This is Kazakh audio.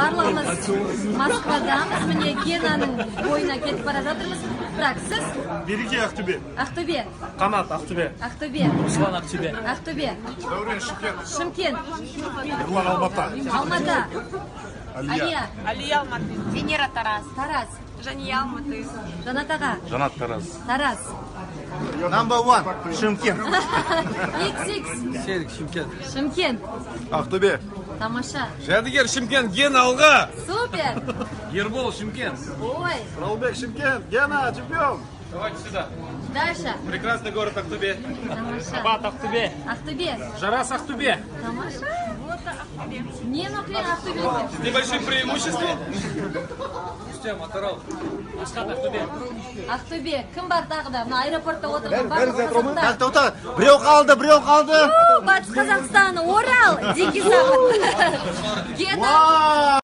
барлығымыз Москвадамыз. Міне Генаның бойына кетіп бара жатырмыз. Бірақ сіз? Береке, Ақтөбе. Ақтөбе. Қанат, Ақтөбе. Ақтөбе. Руслан, Ақтөбе. Ақтөбе. Дәурен, Шымкент. Шымкент. Ерлан, Алматы. Алматы. Алия. Алия Алматы. Венера Тараз. Тараз. Жания Алматы. Жанат аға. Жанат, Тараз. Тараз. Number one, Шымкент. XX. Серік Шымкент. Шымкент. Ақтөбе. Тамаша. Жәдігер Шымкент, Гена алға. Супер. Ербол Шымкент. Ой. Ралбек, Шымкент. Гена, чемпион. Давайте сюда. Дальше. Прекрасный город Ақтөбе. Тамаша. Бат Ақтөбе. Ақтөбе. Жарас Ақтөбе. Тамаша. Не, ну прям Ақтөбе. С небольшим преимуществом. Рустем, Атырау. Асхат Ақтөбе. Ақтөбе. Кім бар тағы да? Мына аэропортта отырған барлық қазақтар. Тоқта, біреу қалды. Батыс Қазақстан, Орал. Дикий Запад. Гена.